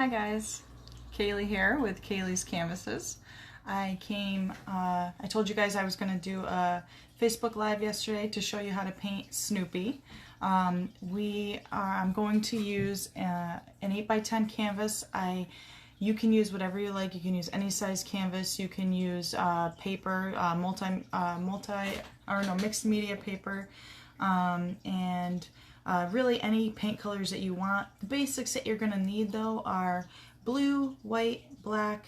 Hi guys, Kaylee here with Kaylee's Canvases. I told you guys I was going to do a Facebook Live yesterday to show you how to paint Snoopy. I'm going to use an 8x10 canvas. You can use whatever you like. You can use any size canvas. You can use paper, mixed media paper, and really any paint colors that you want. The basics that you're going to need though are blue, white, black,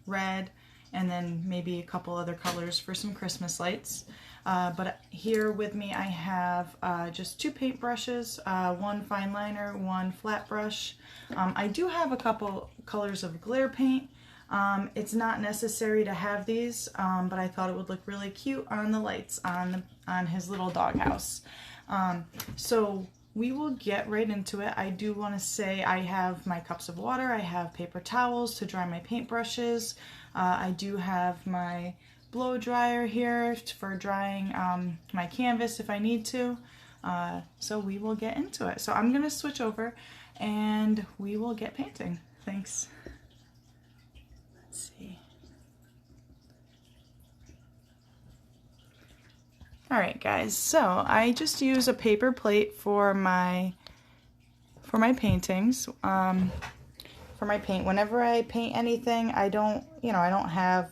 red, and then maybe a couple other colors for some Christmas lights. But here with me I have just two paint brushes, one fine liner, one flat brush. I do have a couple colors of glare paint. It's not necessary to have these, but I thought it would look really cute on the lights on his little doghouse. So we will get right into it. I do want to say I have my cups of water, I have paper towels to dry my paintbrushes, I do have my blow dryer here for drying my canvas if I need to. So we will get into it. So I'm going to switch over and we will get painting. Thanks. Let's see. Alright guys, so I just use a paper plate for my paintings, for my paint. Whenever I paint anything, I don't have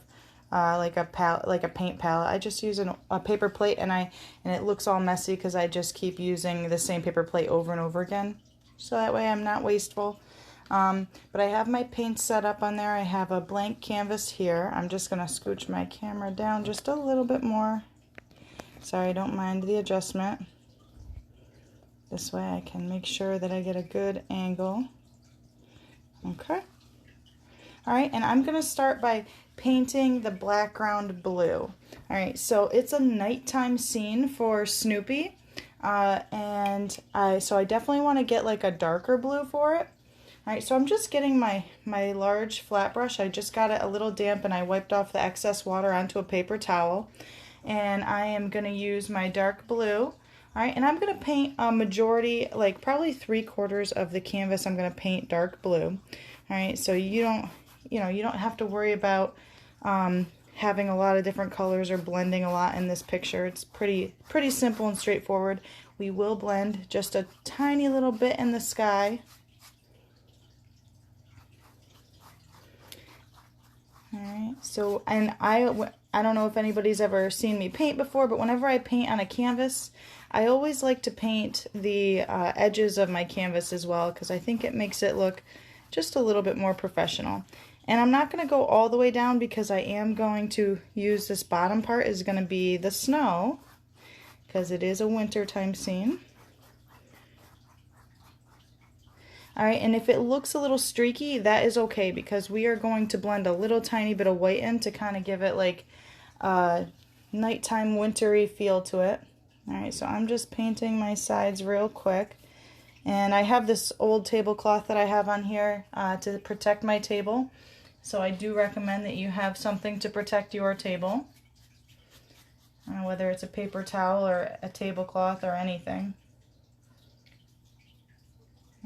like a paint palette. I just use a paper plate, and it looks all messy because I just keep using the same paper plate over and over again. So that way I'm not wasteful. But I have my paint set up on there. I have a blank canvas here. I'm just going to scooch my camera down just a little bit more. Sorry, don't mind the adjustment. This way I can make sure that I get a good angle. Okay. Alright, and I'm going to start by painting the background blue. Alright, so it's a nighttime scene for Snoopy. So I definitely want to get like a darker blue for it. Alright, so I'm just getting my large flat brush. I just got it a little damp and I wiped off the excess water onto a paper towel. And I am going to use my dark blue. Alright, and I'm going to paint a majority, like probably 3/4 of the canvas I'm going to paint dark blue. Alright, so you don't have to worry about having a lot of different colors or blending a lot in this picture. It's pretty simple and straightforward. We will blend just a tiny little bit in the sky. Alright, so, and I don't know if anybody's ever seen me paint before, but whenever I paint on a canvas, I always like to paint the edges of my canvas as well, because I think it makes it look just a little bit more professional. And I'm not going to go all the way down because I am going to use this bottom part is going to be the snow, because it is a winter time scene. Alright, and if it looks a little streaky, that is okay, because we are going to blend a little tiny bit of white in to kind of give it like a nighttime wintry feel to it. Alright, so I'm just painting my sides real quick. And I have this old tablecloth that I have on here to protect my table. So I do recommend that you have something to protect your table. Whether it's a paper towel or a tablecloth or anything.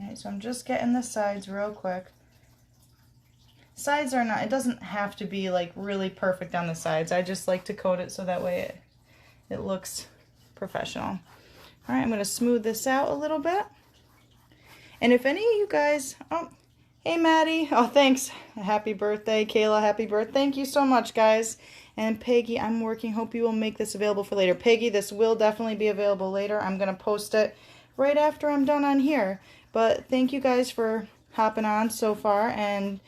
Alright, so I'm just getting the sides real quick. Sides are not, it doesn't have to be like really perfect on the sides. I just like to coat it so that way it looks professional. Alright, I'm going to smooth this out a little bit. And if any of you guys, oh, hey Maddie, oh thanks, happy birthday, Kayla, happy birthday, thank you so much guys. And Peggy, I'm working, hope you will make this available for later. Peggy, this will definitely be available later. I'm going to post it right after I'm done on here. But thank you guys for hopping on so far and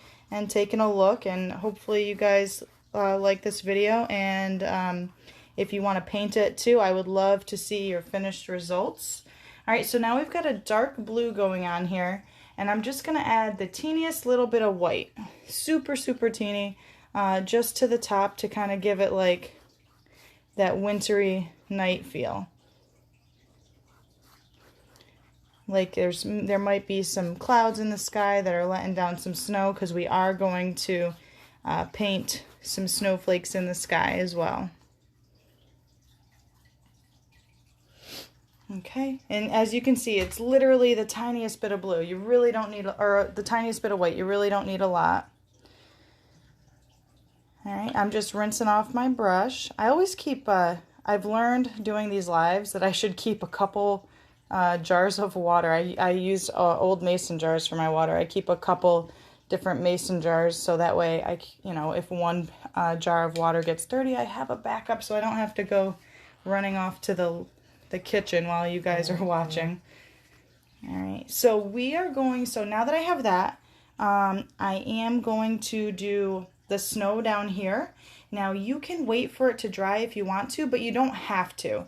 taking a look, and hopefully you guys like this video, and if you want to paint it too, I would love to see your finished results. Alright, so now we've got a dark blue going on here, and I'm just going to add the teeniest little bit of white, super teeny, just to the top to kind of give it like that wintry night feel. Like there might be some clouds in the sky that are letting down some snow, because we are going to paint some snowflakes in the sky as well. Okay, and as you can see, it's literally the tiniest bit of blue. You really don't need, or the tiniest bit of white. You really don't need a lot. All right, I'm just rinsing off my brush. I always keep, I've learned doing these lives that I should keep a couple jars of water. I use old mason jars for my water. I keep a couple different mason jars so that way if one jar of water gets dirty, I have a backup so I don't have to go running off to the kitchen while you guys are watching. All right, so now that I have that, I am going to do the snow down here. Now you can wait for it to dry if you want to, but you don't have to,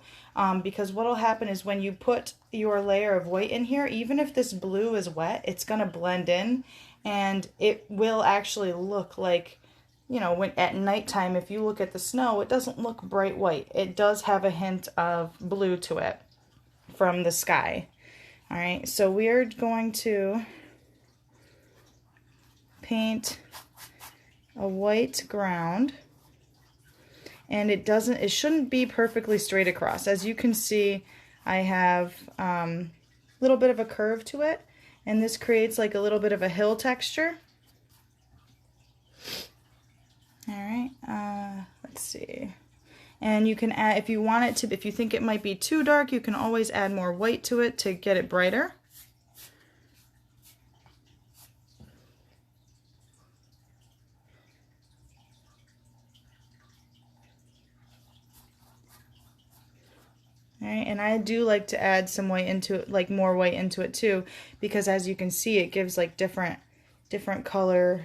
because what will happen is when you put your layer of white in here, even if this blue is wet, it's going to blend in, and it will actually look like, when at nighttime, if you look at the snow, it doesn't look bright white. It does have a hint of blue to it from the sky. All right, so we're going to paint a white ground, and it shouldn't be perfectly straight across. As you can see, I have a little bit of a curve to it, and this creates like a little bit of a hill texture. All right, let's see. And you can add, if you want it to, if you think it might be too dark, you can always add more white to it to get it brighter. All right, and I do like to add some white into it, like more white into it too, because as you can see, it gives like different color,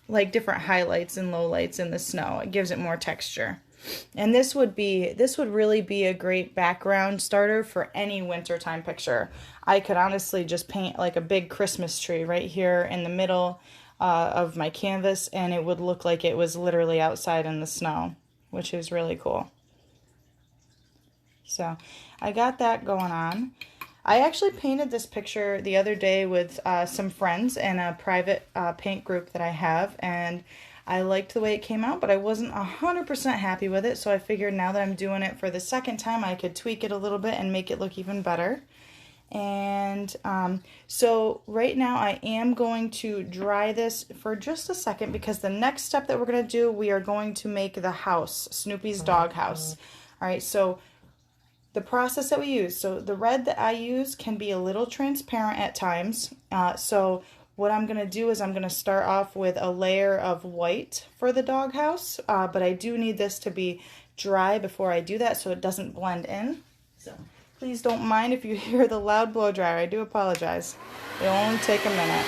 like different highlights and lowlights in the snow. It gives it more texture. And this would really be a great background starter for any wintertime picture. I could honestly just paint like a big Christmas tree right here in the middle of my canvas, and it would look like it was literally outside in the snow, which is really cool. So I got that going on. I actually painted this picture the other day with some friends in a private paint group that I have, and I liked the way it came out, but I wasn't 100% happy with it, so I figured now that I'm doing it for the second time, I could tweak it a little bit and make it look even better. And so right now I am going to dry this for just a second, because the next step that we're going to do, we are going to make the house, Snoopy's doghouse. All right, so the process that we use, so the red that I use can be a little transparent at times, so what I'm going to do is I'm going to start off with a layer of white for the doghouse, but I do need this to be dry before I do that so it doesn't blend in. So please don't mind if you hear the loud blow dryer. I do apologize. It'll only take a minute.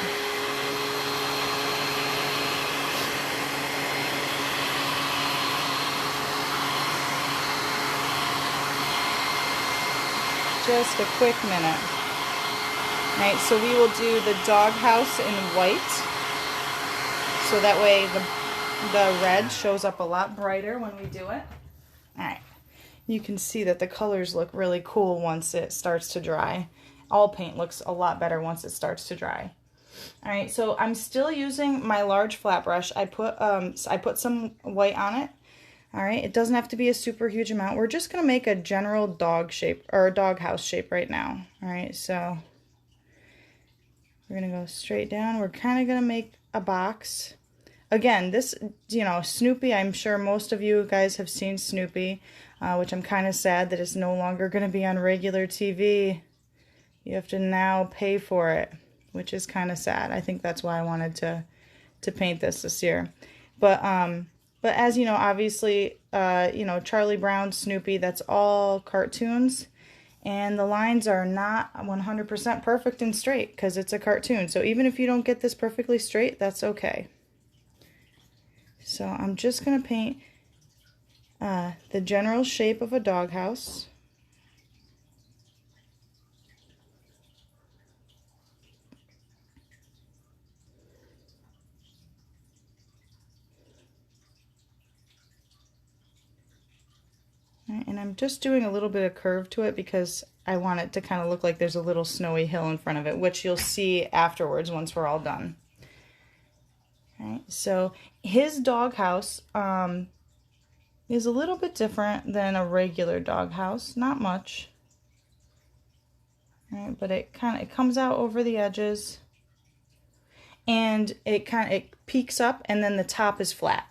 Just a quick minute. All right, so we will do the doghouse in white, so that way the red shows up a lot brighter when we do it. All right, you can see that the colors look really cool once it starts to dry. All paint looks a lot better once it starts to dry. All right, so I'm still using my large flat brush. I put some white on it. All right, it doesn't have to be a super huge amount. We're just gonna make a general dog shape or a doghouse shape right now. All right, so we're going to go straight down. We're kind of going to make a box. Again, this, Snoopy, I'm sure most of you guys have seen Snoopy, which I'm kind of sad that it's no longer going to be on regular TV. You have to now pay for it, which is kind of sad. I think that's why I wanted to paint this year. But as you know, obviously, Charlie Brown, Snoopy, that's all cartoons. And the lines are not 100% perfect and straight because it's a cartoon. So even if you don't get this perfectly straight, that's okay. So I'm just going to paint the general shape of a doghouse. And I'm just doing a little bit of curve to it because I want it to kind of look like there's a little snowy hill in front of it, which you'll see afterwards once we're all done. All right, so his doghouse is a little bit different than a regular doghouse, not much. All right, but it comes out over the edges, and it peaks up, and then the top is flat.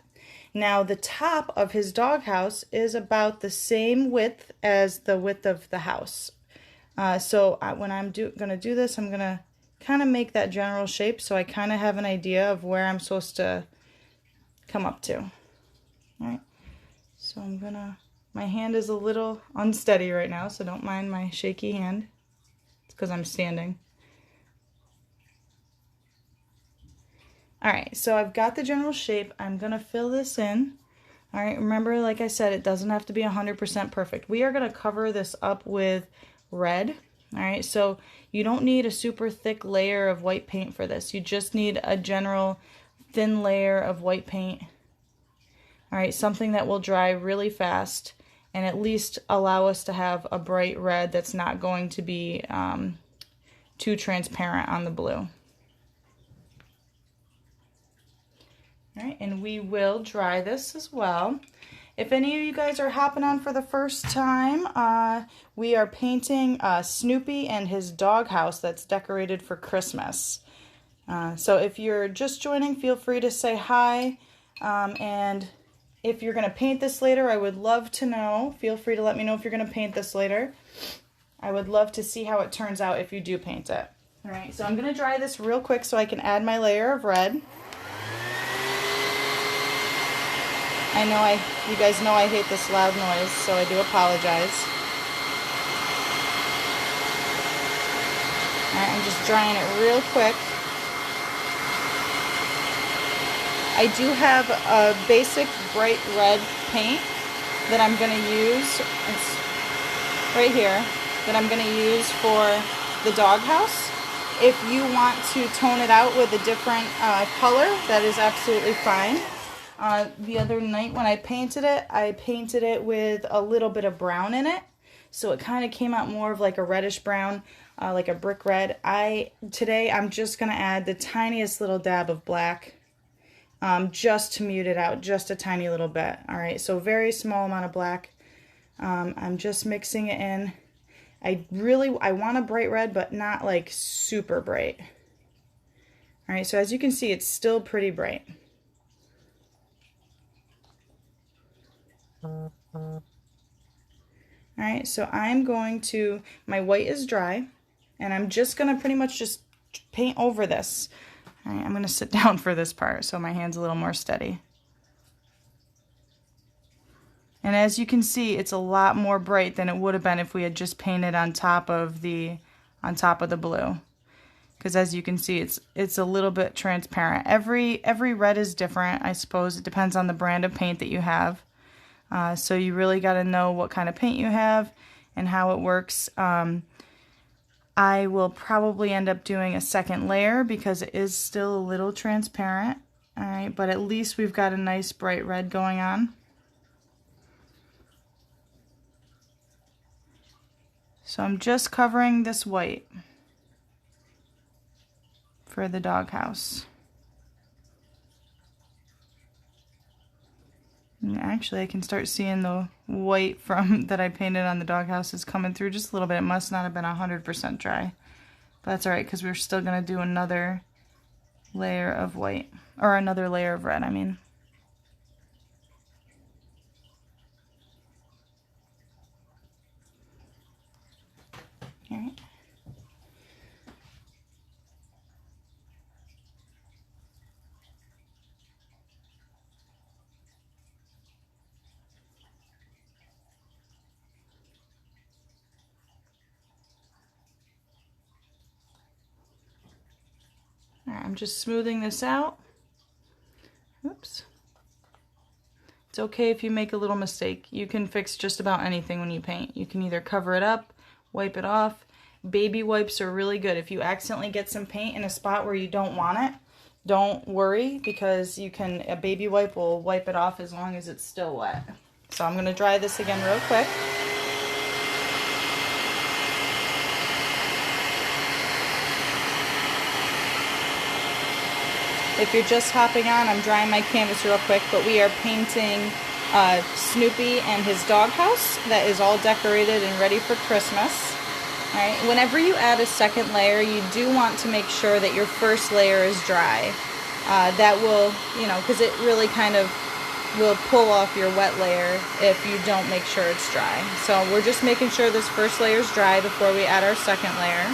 Now the top of his doghouse is about the same width as the width of the house. When I'm gonna do this, I'm gonna kind of make that general shape so I kind of have an idea of where I'm supposed to come up to. All right, so my hand is a little unsteady right now, so don't mind my shaky hand. It's because I'm standing. All right, so I've got the general shape. I'm gonna fill this in. All right, remember, like I said, it doesn't have to be 100% perfect. We are gonna cover this up with red. All right, so you don't need a super thick layer of white paint for this. You just need a general thin layer of white paint. All right, something that will dry really fast and at least allow us to have a bright red that's not going to be too transparent on the blue. All right, and we will dry this as well. If any of you guys are hopping on for the first time, we are painting Snoopy and his doghouse that's decorated for Christmas. So if you're just joining, feel free to say hi. And if you're going to paint this later, I would love to know. Feel free to let me know if you're going to paint this later. I would love to see how it turns out if you do paint it. All right, so I'm going to dry this real quick so I can add my layer of red. I know you guys know I hate this loud noise, so I do apologize. All right, I'm just drying it real quick. I do have a basic bright red paint that I'm going to use. It's right here, that I'm going to use for the doghouse. If you want to tone it out with a different color, that is absolutely fine. The other night when I painted it with a little bit of brown in it. So it kind of came out more of like a reddish brown, like a brick red. Today I'm just going to add the tiniest little dab of black, just to mute it out, just a tiny little bit. All right, so very small amount of black. I'm just mixing it in. I want a bright red, but not like super bright. All right, so as you can see, it's still pretty bright. Alright, so my white is dry, and I'm just going to pretty much just paint over this. Alright, I'm going to sit down for this part so my hand's a little more steady. And as you can see, it's a lot more bright than it would have been if we had just painted on top of the blue. Because as you can see, it's a little bit transparent. Every red is different, I suppose. It depends on the brand of paint that you have. So you really got to know what kind of paint you have and how it works. I will probably end up doing a second layer because it is still a little transparent. All right, but at least we've got a nice bright red going on. So I'm just covering this white for the doghouse. And actually, I can start seeing the white that I painted on the doghouse is coming through just a little bit. It must not have been 100% dry. But that's alright, because we're still going to do another layer of white. Or another layer of red, I mean. Alright. I'm just smoothing this out. Oops. It's okay if you make a little mistake. You can fix just about anything when you paint. You can either cover it up, wipe it off. Baby wipes are really good. If you accidentally get some paint in a spot where you don't want it, don't worry, because a baby wipe will wipe it off as long as it's still wet. So I'm going to dry this again real quick. If you're just hopping on, I'm drying my canvas real quick, but we are painting Snoopy and his doghouse that is all decorated and ready for Christmas. All right, whenever you add a second layer, you do want to make sure that your first layer is dry. That will, you know, because it really kind of will pull off your wet layer if you don't make sure it's dry. So we're just making sure this first layer is dry before we add our second layer.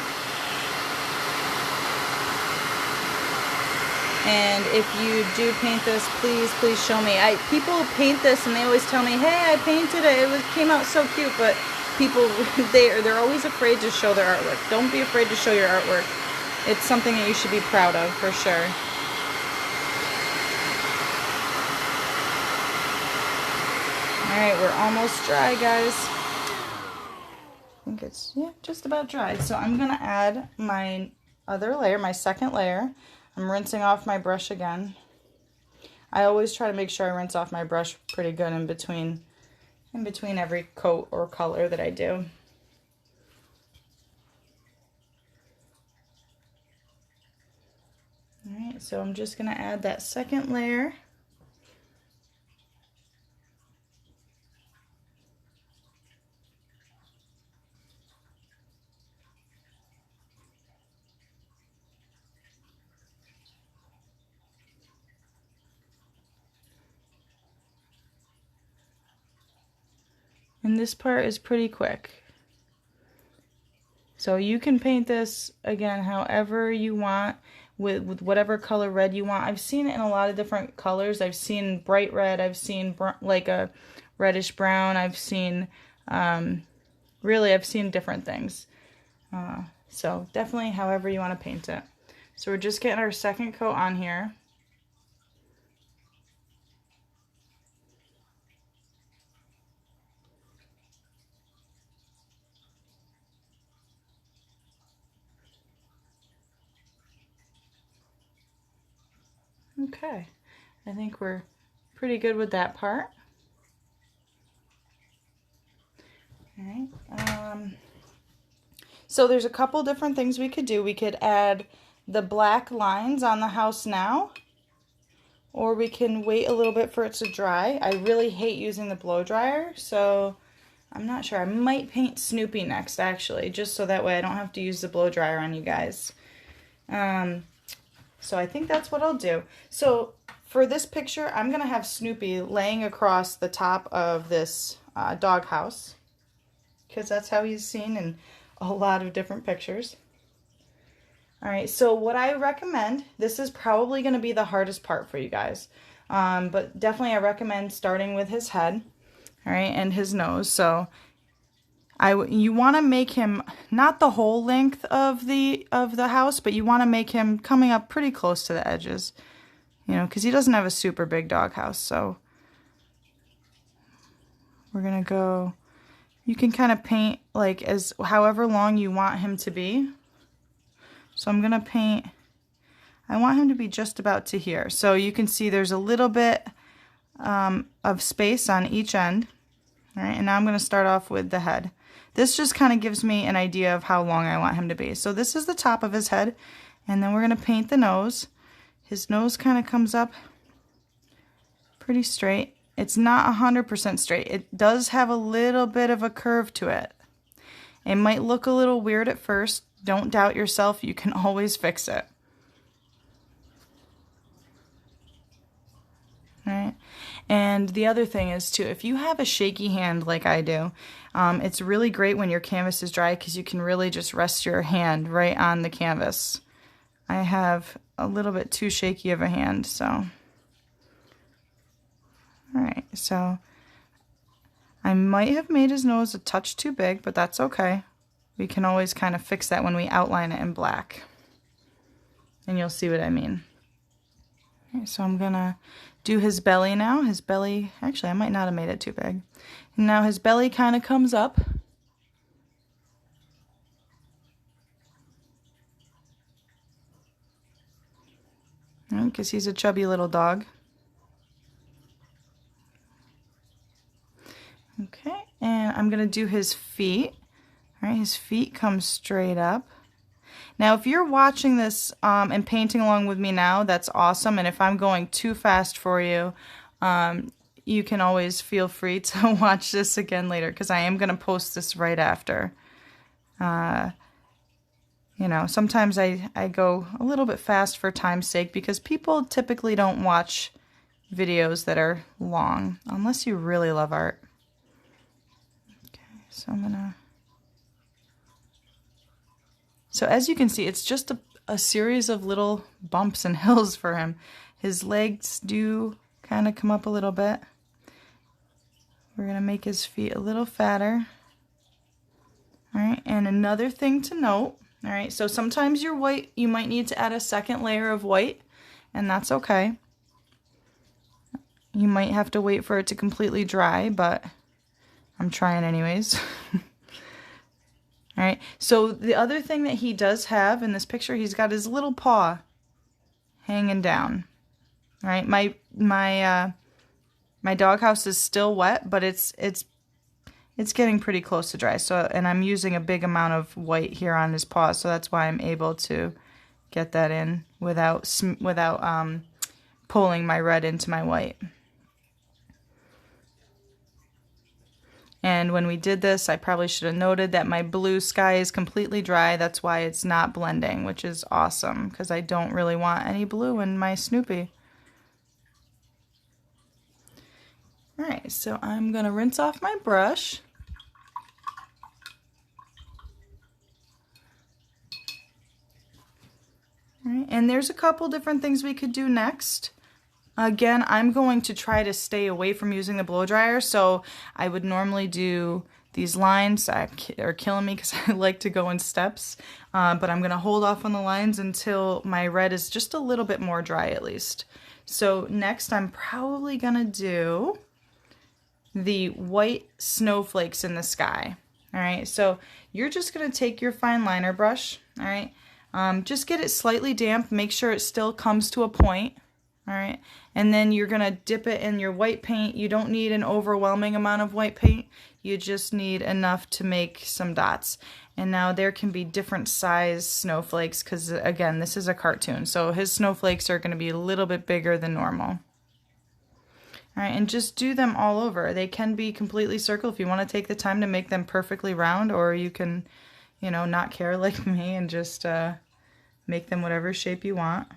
And if you do paint this, please show me. People paint this and they always tell me, hey, I painted it, came out so cute, but people, they're always afraid to show their artwork. Don't be afraid to show your artwork. It's something that you should be proud of, for sure. Alright, we're almost dry, guys. I think it's, yeah, just about dry. So I'm going to add my other layer, my second layer. I'm rinsing off my brush again. I always try to make sure I rinse off my brush pretty good in between every coat or color that I do. Alright, so I'm just going to add that second layer. And this part is pretty quick. So you can paint this, again, however you want, with whatever color red you want. I've seen it in a lot of different colors. I've seen bright red, I've seen like a reddish brown, I've seen, really I've seen different things. So definitely however you want to paint it. So we're just getting our second coat on here. Okay, I think we're pretty good with that part. All right. So there's a couple different things we could do. We could add the black lines on the house now, or we can wait a little bit for it to dry. I really hate using the blow dryer, so I'm not sure. I might paint Snoopy next, actually, just so that way I don't have to use the blow dryer on you guys. So I think that's what I'll do. So for this picture, I'm going to have Snoopy laying across the top of this doghouse, because that's how he's seen in a lot of different pictures. All right, so what I recommend, this is probably going to be the hardest part for you guys, but definitely I recommend starting with his head, all right, and his nose. So you want to make him not the whole length of the house, but you want to make him coming up pretty close to the edges, you know, because he doesn't have a super big doghouse. So we're gonna go. You can kind of paint like as however long you want him to be. So I'm gonna paint. I want him to be just about to here. So you can see there's a little bit of space on each end. All right, and now I'm gonna start off with the head. This just kind of gives me an idea of how long I want him to be. So this is the top of his head, and then we're going to paint the nose. His nose kind of comes up pretty straight. It's not 100% straight. It does have a little bit of a curve to it. It might look a little weird at first. Don't doubt yourself. You can always fix it. All right. And the other thing is too, if you have a shaky hand like I do, it's really great when your canvas is dry because you can really just rest your hand right on the canvas. I have a little bit too shaky of a hand, so. All right, so I might have made his nose a touch too big, but that's okay. We can always kind of fix that when we outline it in black. And you'll see what I mean. Okay, so I'm gonna do his belly now. His belly, actually I might not have made it too big. And now his belly kind of comes up. Because he's a chubby little dog. Okay, and I'm gonna do his feet. All right, his feet come straight up. Now, if you're watching this and painting along with me now, that's awesome. And if I'm going too fast for you, you can always feel free to watch this again later because I am going to post this right after. You know, sometimes I go a little bit fast for time's sake because people typically don't watch videos that are long unless you really love art. Okay, so so as you can see, it's just a series of little bumps and hills for him. His legs do kind of come up a little bit. We're going to make his feet a little fatter. All right, and another thing to note, all right, so sometimes your white, you might need to add a second layer of white, and that's okay. You might have to wait for it to completely dry, but I'm trying anyways. All right, so the other thing that he does have in this picture, he's got his little paw hanging down. All right, my doghouse is still wet, but it's getting pretty close to dry. So, and I'm using a big amount of white here on his paw, so that's why I'm able to get that in without pulling my red into my white. And when we did this, I probably should have noted that my blue sky is completely dry. That's why it's not blending, which is awesome because I don't really want any blue in my Snoopy. All right, so I'm going to rinse off my brush. All right, and there's a couple different things we could do next. Again, I'm going to try to stay away from using the blow dryer, so I would normally do these lines that are killing me because I like to go in steps, but I'm going to hold off on the lines until my red is just a little bit more dry at least. So next I'm probably going to do the white snowflakes in the sky. All right, so you're just going to take your fine liner brush, all right, just get it slightly damp, make sure it still comes to a point. All right, and then you're going to dip it in your white paint. You don't need an overwhelming amount of white paint. You just need enough to make some dots. And now there can be different size snowflakes because, again, this is a cartoon. So his snowflakes are going to be a little bit bigger than normal. All right, and just do them all over. They can be completely circle if you want to take the time to make them perfectly round, or you can, you know, not care like me and just make them whatever shape you want.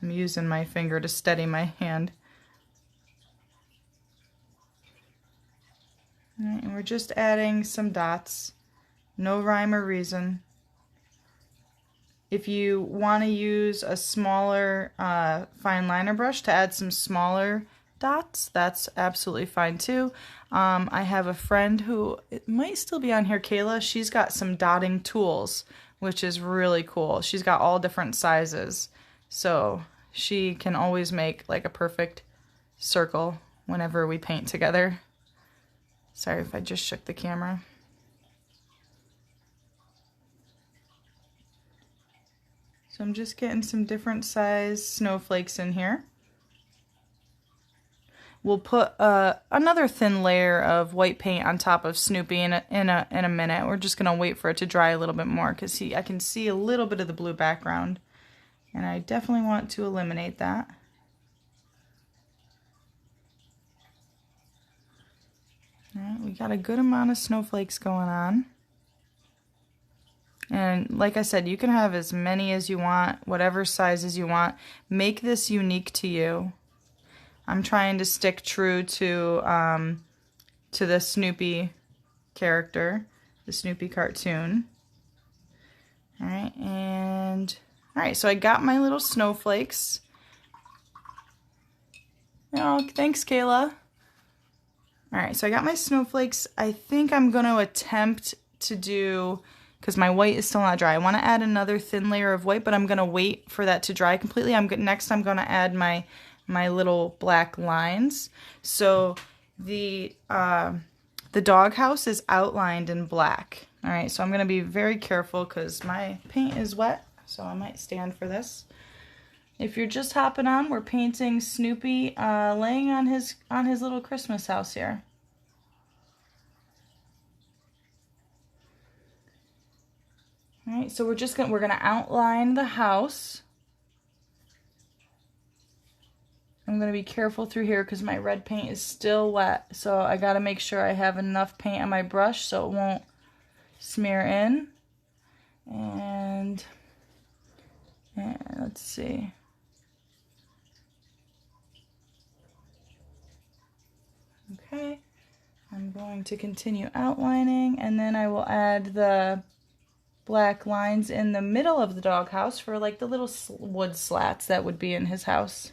I'm using my finger to steady my hand. All right, and we're just adding some dots. No rhyme or reason. If you want to use a smaller fine liner brush to add some smaller dots, that's absolutely fine too. I have a friend who, it might still be on here, Kayla. She's got some dotting tools, which is really cool. She's got all different sizes. So she can always make like a perfect circle whenever we paint together. Sorry if I just shook the camera. So I'm just getting some different size snowflakes in here. We'll put another thin layer of white paint on top of Snoopy in a minute. We're just gonna wait for it to dry a little bit more because I can see a little bit of the blue background. And I definitely want to eliminate that. All right, we got a good amount of snowflakes going on. And like I said, you can have as many as you want, whatever sizes you want. Make this unique to you. I'm trying to stick true to the Snoopy character, the Snoopy cartoon. All right, and all right, so I got my little snowflakes. Oh, thanks, Kayla. All right, so I got my snowflakes. I think I'm going to attempt to do, because my white is still not dry, I want to add another thin layer of white, but I'm going to wait for that to dry completely. Next I'm going to add my little black lines. So the doghouse is outlined in black. All right, so I'm going to be very careful because my paint is wet. So I might stand for this. If you're just hopping on, we're painting Snoopy laying on his little Christmas house here. All right, so we're gonna outline the house. I'm gonna be careful through here because my red paint is still wet. So I gotta make sure I have enough paint on my brush so it won't smear in. And let's see. Okay, I'm going to continue outlining, and then I will add the black lines in the middle of the doghouse for like the little wood slats that would be in his house.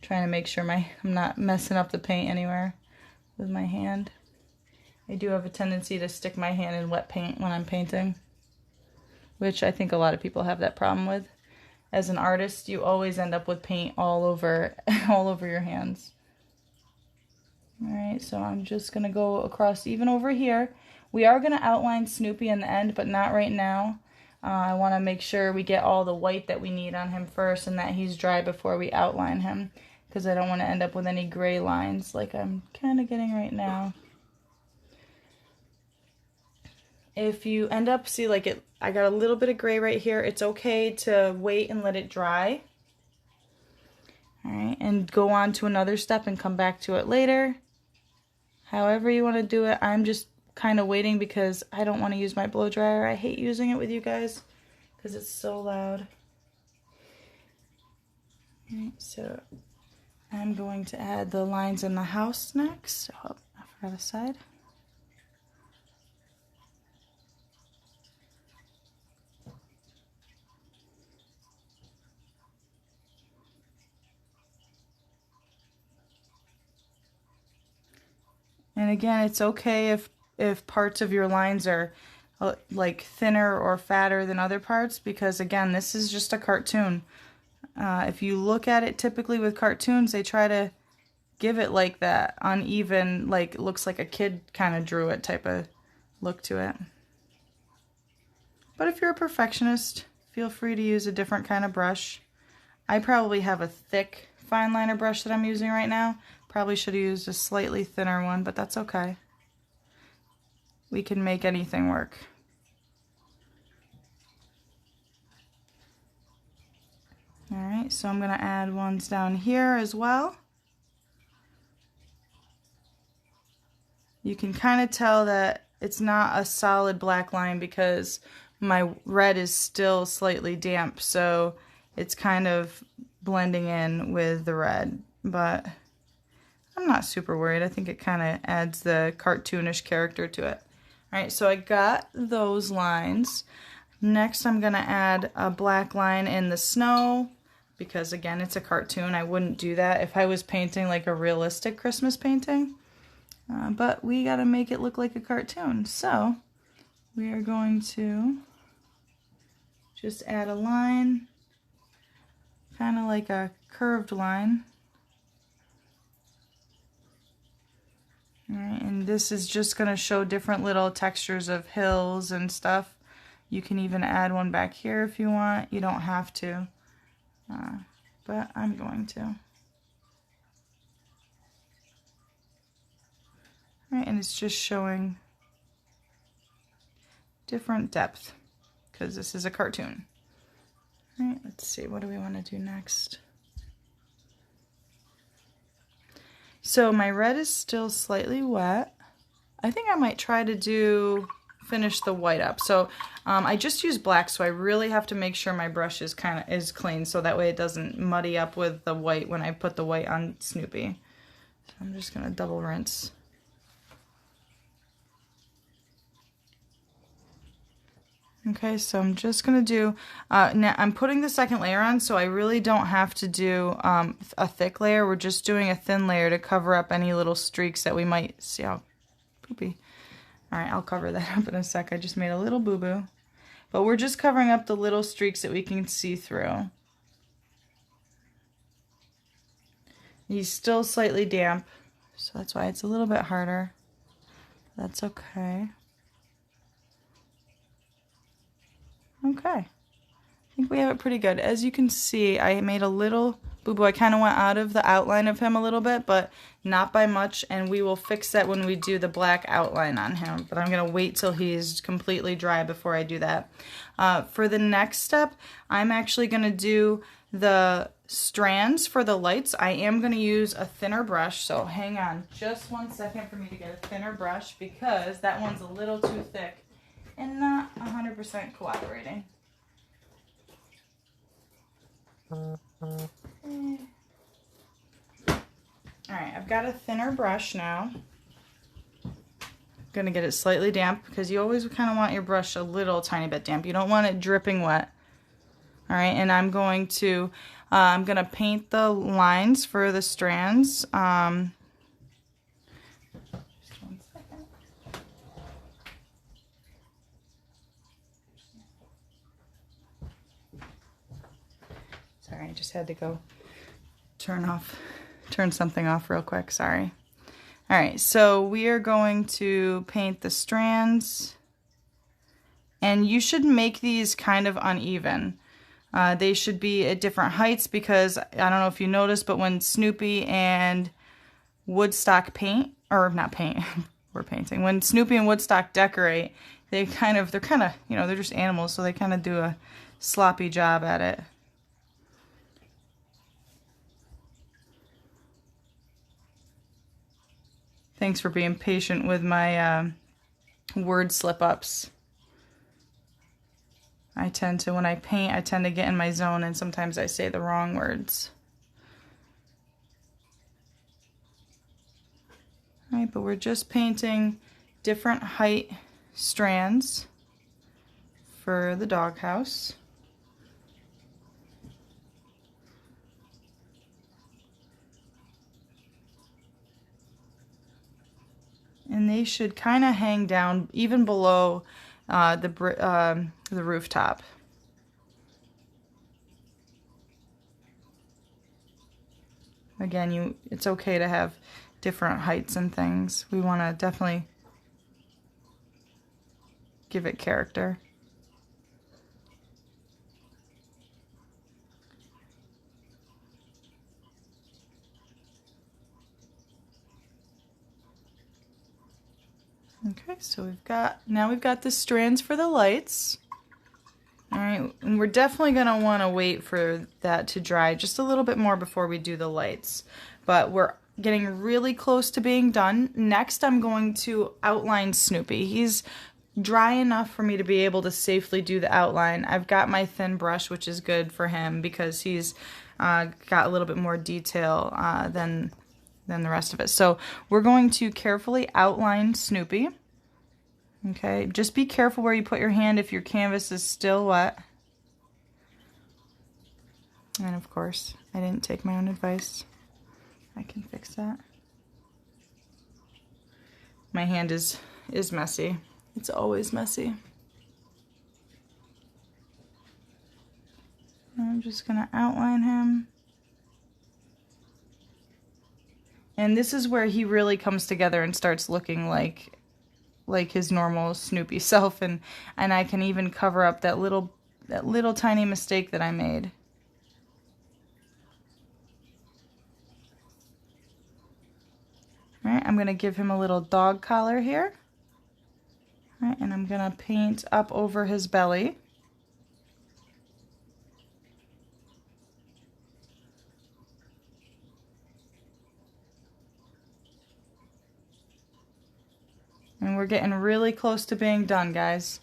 Trying to make sure I'm not messing up the paint anywhere with my hand. I do have a tendency to stick my hand in wet paint when I'm painting, which I think a lot of people have that problem with. As an artist, you always end up with paint all over your hands. Alright, so I'm just going to go across even over here. We are going to outline Snoopy in the end, but not right now. I want to make sure we get all the white that we need on him first and that he's dry before we outline him, because I don't want to end up with any gray lines like I'm kind of getting right now. If you end up, see like I got a little bit of gray right here, it's okay to wait and let it dry. Alright, and go on to another step and come back to it later. However you want to do it, I'm just kind of waiting because I don't want to use my blow dryer. I hate using it with you guys because it's so loud. Alright, so I'm going to add the lines in the house next. Oh, I forgot a side. And again, it's okay if parts of your lines are like thinner or fatter than other parts, because again, this is just a cartoon. If you look at it typically with cartoons, they try to give it like that uneven, like it looks like a kid kind of drew it type of look to it. But if you're a perfectionist, feel free to use a different kind of brush. I probably have a thick fine liner brush that I'm using right now. Probably should have used a slightly thinner one, but that's okay. We can make anything work. Alright, so I'm going to add ones down here as well. You can kind of tell that it's not a solid black line because my red is still slightly damp, so it's kind of blending in with the red, but I'm not super worried. I think it kind of adds the cartoonish character to it. Alright, so I got those lines. Next I'm going to add a black line in the snow, because again, it's a cartoon. I wouldn't do that if I was painting like a realistic Christmas painting. But we got to make it look like a cartoon. So we are going to just add a line, kind of like a curved line. Alright, and this is just going to show different little textures of hills and stuff. You can even add one back here if you want. You don't have to, but I'm going to. Alright, and it's just showing different depth because this is a cartoon. Alright, let's see, what do we want to do next? So my red is still slightly wet. I think I might try to finish the white up. So I just used black, so I really have to make sure my brush is clean, so that way it doesn't muddy up with the white when I put the white on Snoopy. So I'm just gonna double rinse. Okay, so I'm just going to do, now I'm putting the second layer on, so I really don't have to do a thick layer. We're just doing a thin layer to cover up any little streaks that we might see. How poopy. Alright, I'll cover that up in a sec. I just made a little boo-boo. But we're just covering up the little streaks that we can see through. He's still slightly damp, so that's why it's a little bit harder. That's okay. Okay, I think we have it pretty good. As you can see, I made a little boo-boo. I kind of went out of the outline of him a little bit, but not by much, and we will fix that when we do the black outline on him. But I'm going to wait till he's completely dry before I do that. For the next step, I'm actually going to do the strands for the lights. I am going to use a thinner brush, so hang on just 1 second for me to get a thinner brush because that one's a little too thick. and not 100% cooperating. Alright, I've got a thinner brush now. I'm going to get it slightly damp because you always kind of want your brush a little tiny bit damp. You don't want it dripping wet. Alright, and I'm going to paint the lines for the strands. Just one second. Sorry, I just had to go turn something off real quick, sorry. Alright, so we are going to paint the strands, and you should make these kind of uneven. They should be at different heights because, I don't know if you noticed, but when Snoopy and Woodstock paint, or not paint, we're painting, when Snoopy and Woodstock decorate, they're kind of, you know, they're just animals, so they kind of do a sloppy job at it. Thanks for being patient with my word slip-ups. I tend to, when I paint, I tend to get in my zone, and sometimes I say the wrong words. All right, but we're just painting different height strands for the doghouse. And they should kind of hang down even below the rooftop. Again, it's okay to have different heights and things. We want to definitely give it character. Okay, so we've got the strands for the lights. All right, and we're definitely going to want to wait for that to dry just a little bit more before we do the lights. But we're getting really close to being done. Next, I'm going to outline Snoopy. He's dry enough for me to be able to safely do the outline. I've got my thin brush, which is good for him because he's got a little bit more detail than the rest of it. So we're going to carefully outline Snoopy. Okay, just be careful where you put your hand if your canvas is still wet. And of course, I didn't take my own advice. I can fix that. My hand is messy. It's always messy. I'm just gonna outline him. And this is where he really comes together and starts looking like his normal Snoopy self, and I can even cover up that little tiny mistake that I made. All right, I'm gonna give him a little dog collar here. All right, and I'm gonna paint up over his belly. And we're getting really close to being done, guys.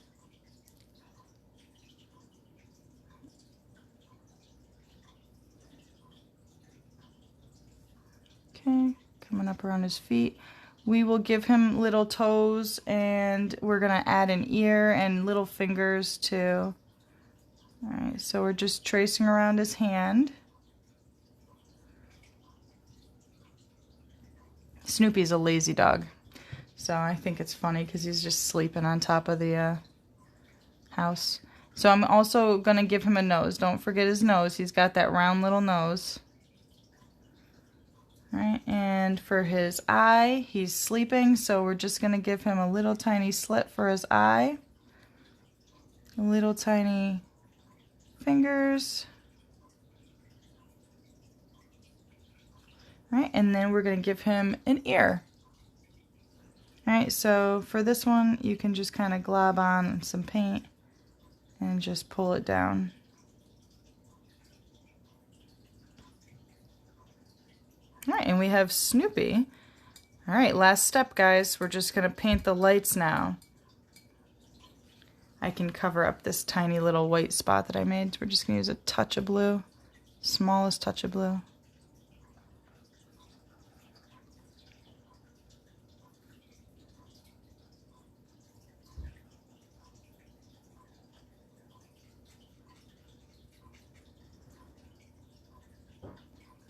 Okay, coming up around his feet. We will give him little toes, and we're gonna add an ear and little fingers too. All right, so we're just tracing around his hand. Snoopy's a lazy dog. So I think it's funny because he's just sleeping on top of the house. So I'm also going to give him a nose. Don't forget his nose. He's got that round little nose. All right, and for his eye, he's sleeping, so we're just going to give him a little tiny slit for his eye. Little tiny fingers. All right, and then we're going to give him an ear. Alright, so for this one, you can just kind of glob on some paint and just pull it down. Alright, and we have Snoopy. Alright, last step, guys. We're just going to paint the lights now. I can cover up this tiny little white spot that I made. We're just gonna use a touch of blue, smallest touch of blue.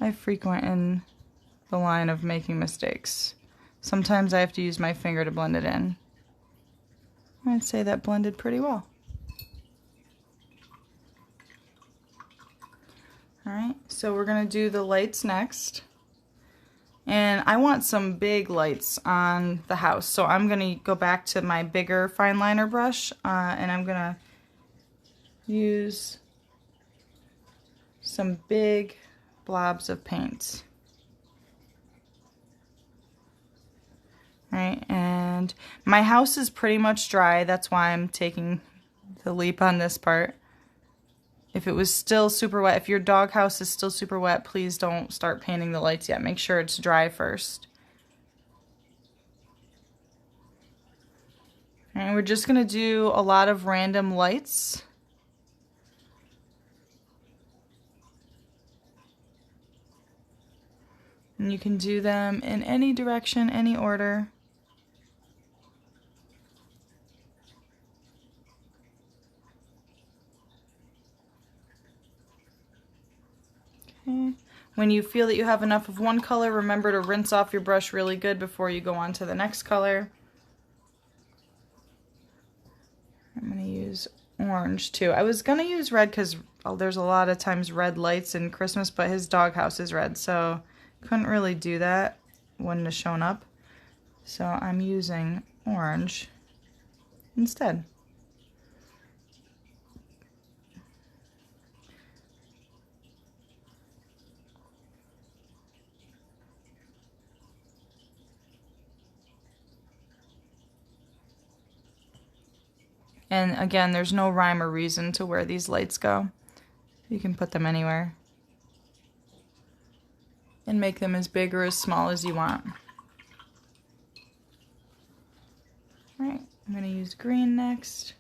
I frequent in the line of making mistakes. Sometimes I have to use my finger to blend it in. I'd say that blended pretty well. Alright, so we're going to do the lights next. And I want some big lights on the house. So I'm going to go back to my bigger fine liner brush and I'm going to use some big blobs of paint. Right, and my house is pretty much dry. That's why I'm taking the leap on this part. If it was still super wet, if your doghouse is still super wet, please don't start painting the lights yet. Make sure it's dry first. And we're just gonna do a lot of random lights. And you can do them in any direction, any order. Okay. When you feel that you have enough of one color, remember to rinse off your brush really good before you go on to the next color. I'm going to use orange too. I was going to use red because there's a lot of times red lights in Christmas, but his doghouse is red, so couldn't really do that. Wouldn't have shown up. So I'm using orange instead. And again, there's no rhyme or reason to where these lights go. You can put them anywhere and make them as big or as small as you want. All right, I'm going to use green next.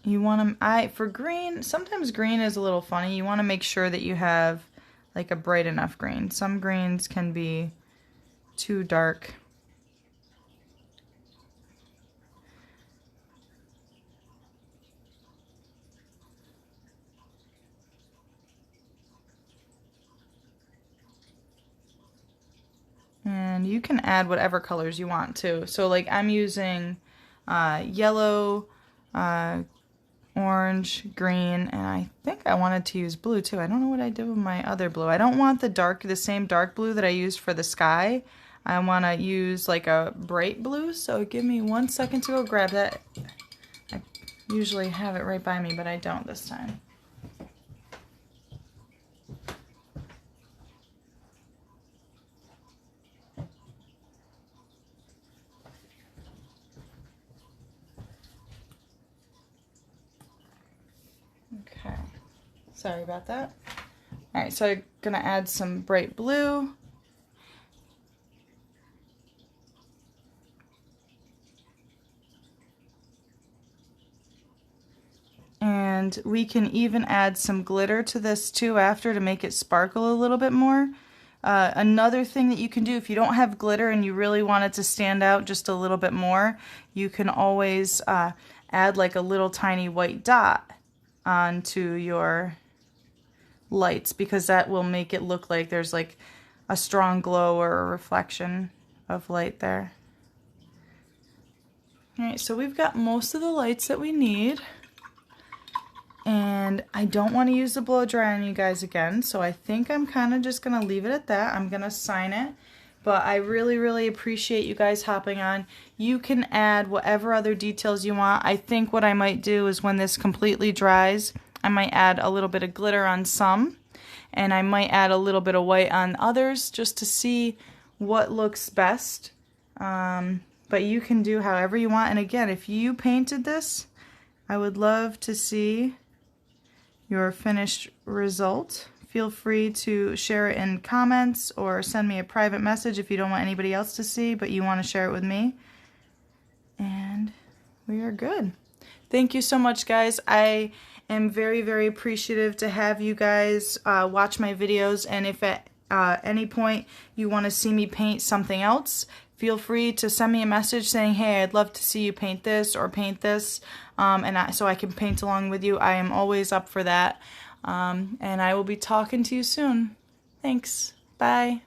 You want to, for green, sometimes green is a little funny. You want to make sure that you have like a bright enough green. Some greens can be too dark. And you can add whatever colors you want too. So like I'm using yellow, orange, green, and I think I wanted to use blue too. I don't know what I did with my other blue. I don't want the same dark blue that I used for the sky. I want to use like a bright blue, so give me 1 second to go grab that. I usually have it right by me, but I don't this time. Okay, sorry about that. All right, so I'm gonna add some bright blue. And we can even add some glitter to this too after to make it sparkle a little bit more. Another thing that you can do if you don't have glitter and you really want it to stand out just a little bit more, you can always add like a little tiny white dot onto your lights, because that will make it look like there's like a strong glow or a reflection of light there. Alright, so we've got most of the lights that we need. And I don't want to use the blow dry on you guys again, so I think I'm kind of just going to leave it at that. I'm going to sign it, but I really appreciate you guys hopping on. You can add whatever other details you want. I think what I might do is when this completely dries, I might add a little bit of glitter on some, and I might add a little bit of white on others just to see what looks best. But you can do however you want. And again, if you painted this, I would love to see your finished result feel free to share it in comments or send me a private message if you don't want anybody else to see, but you want to share it with me. And we are good. Thank you so much, guys. I am very, very appreciative to have you guys watch my videos, and if at any point you want to see me paint something else, feel free to send me a message saying, hey, I'd love to see you paint this or paint this, so I can paint along with you. I am always up for that, and I will be talking to you soon. Thanks. Bye.